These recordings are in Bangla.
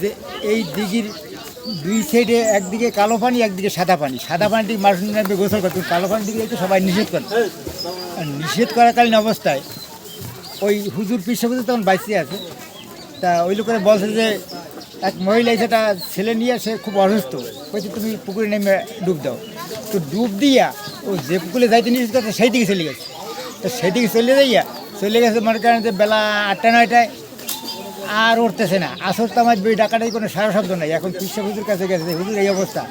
যে এই দিঘির দুই সাইডে একদিকে কালো পানি একদিকে সাদা পানি, সাদা পানিটি মানুষ নামবে গোসল করতে, কালো পানির দিকে একটু সবাই নিষেধ করে। আর নিষেধ করাকালীন অবস্থায় ওই হুজুর পিসা হুজুর তখন বাইসে আছে, তা ওই লোকেরা বলছে যে এক মহিলা সেটা ছেলে নিয়ে সে খুব অসুস্থ, বলছে তুমি পুকুরে নেমে ডুব দাও। তো ডুব দিয়া ও যে পুকুরে যাইতে নিষেধ করছে সেই দিকে চলে গেছে। তো সেই দিকে চলে গেছে মনে করেন যে বেলা 8টা 9টায় আর উঠতেছে না। আসর তামাজ বই ডাকাটাই কোনো সারা শব্দ নাই। এখন পিসা হুজুর কাছে গেছে, হুজুর এই অবস্থা,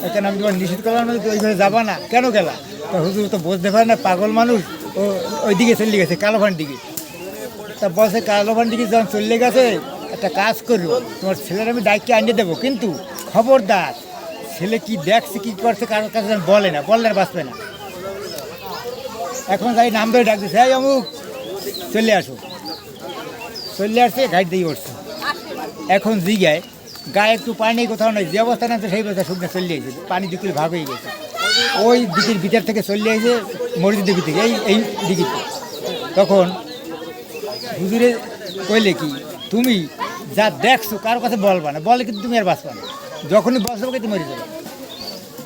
এখানে আমি তোমার নিষেধ করলাম না, ওইভাবে যাবা না, কেন গেলা? তা হুজুর তো বুঝতে পারে না, পাগল মানুষ, ও ওই দিকে চলে গেছে কালোভান দিকে। তা বলছে কালোভান দিকে যখন চলে গেছে একটা কাজ করবো, তোমার ছেলের আমি ডাইকে আনিয়ে দেবো, কিন্তু খবরদার ছেলে কি দেখছে কি করছে কারোর কাছে বলে না, বললে আর বাঁচবে না। এখন গাড়ি নাম ধরে ডাক দিচ্ছে, হ্যাঁ অমুক চলে আসো। চলে আসছে, গাড়ি দিয়ে উঠছে। এখন জিগায় গায়ে একটু পানি কোথাও নেই, যে অবস্থা নামছে সেই অবস্থা শুকনো চলে গেছে, পানি দিকে ভাগ হয়ে গেছে। ওই দিকের ভিতর থেকে চলে আসে মসজিদের ভিতরে, এই দিকে। তখন হুজুরে কইলে কি, তুমি যা দেখছো কারো কাছে বলবা না, বলে কিন্তু তুমি আর বাঁচবা না, যখনই বসবো কিন্তু মরে যাবে।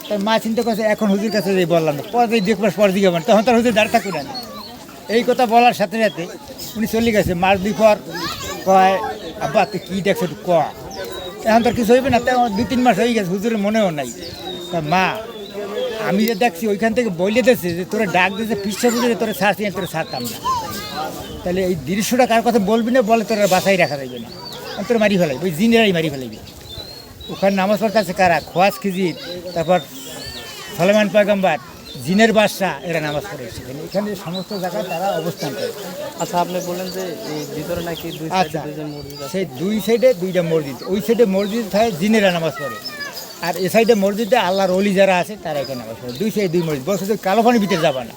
তার মা চিন্তা করছে এখন হুজুর কাছে যে বললাম না, পরে দেখবার পর দিকে মানে, তখন তার হুজুর দাঁড় থাকবে না। এই কথা বলার সাথে সাথে উনি চলে গেছে। মাস দুই পর কয়, আব্বা তুই কী দেখছো একটু ক। এখন তোর কিছু হইবে না, তো 2-3 মাস হয়ে গেছে, হুজুরের মনেও নাই। মা আমি যে দেখছি ওইখান থেকে বলে দিয়েছে যে তোরা ডাক দিয়েছে পিসা বুঝে তোরা ছাড়ছি, তোরা ছাড়তাম না। তাহলে এই দৃশ্যটা কার কথা বলবি না, বলে তোরা বাসায় রাখা যাবে না, তোরা মারি ফেলাইবে, ওই জিনেরাই মারি ফেলাইবে। ওখানে নামাজ পড়তে আছে কারা, খোয়াজ খিজির, তারপর সলেমান পয়গম্বর, জিনের বাদশা, এরা নামাজ পড়ে সেখানে, এখানে সমস্ত জায়গায় তারা অবস্থান করে। আচ্ছা, আপনি বললেন যে এই ভিতরে নাকি আচ্ছা, সেই দুই সাইডে দুইটা মসজিদ, ওই সাইডে মসজিদ থাকে জিনেরা নামাজ পড়ে, আর এ সাইডে মসজিদে আল্লাহর ওলি যারা আছে তারা এখানে নামাজ পড়ে। দুই সাইডে দুই মসজিদ। বলছে তুই কালো পানির ভিতরে যাবা না।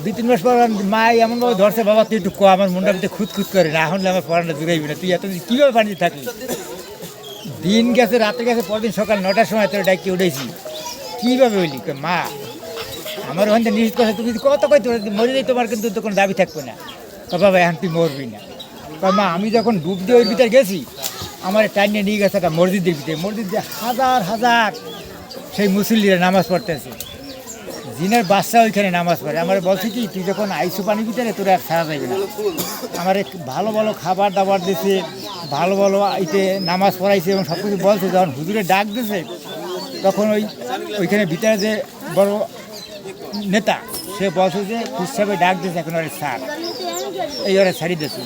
2-3 মাস পর মা এমনভাবে ধরছে, বাবা তুই একটু আমার মনটা ভিতরে খুঁতখুত করে না, এখন আমার পড়াটা জুড়াইবি না, তুই এতদিন কীভাবে পানিতে থাকলি। দিন গেছে, রাতে গেছে, পরদিন সকাল 9টার সময় তোর ডাকি উঠেছি, কীভাবে হইলি? মা আমার ওখান থেকে নিশ্চিত করছে, তুমি কত কই তোর মরে যাই, তোমার কিন্তু তো কোনো দাবি থাকবে না। বাবা এখন তুই মরবি না। মা আমি যখন ডুব দিয়ে ওই ভিতরে গেছি, আমার টাইনে নিয়ে গেছে একটা মসজিদের ভিতরে, মসজিদে হাজার হাজার সেই মুসল্লিরা নামাজ পড়তেছে, জিনের বাদশা ওইখানে নামাজ পড়ে। আমার বলছে কি, তুই যখন আইসু পানির ভিতরে তোরা আর ছাড়া যাবে না। আমার ভালো ভালো খাবার দাবার দিছে, ভালো ভালো আইতে নামাজ পড়াইছে এবং সব কিছু বলছে। যখন হুজুরে ডাক দিয়েছে তখন ওইখানে ভিতরে যে বড় নেতা সে বলছে যে হিসাবে ডাক দিয়েছে, এখন ওরা ছাড়, এই ওরা ছাড়িয়ে দিয়েছে।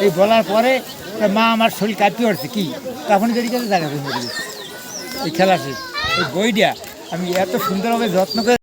এই বলার পরে মা আমার শরীর কাঁপিয়ে উঠছে, কি কাফনি তৈরি করে জায়গা এই খেলা শেষ। এই বইটা আমি এত সুন্দরভাবে যত্ন করে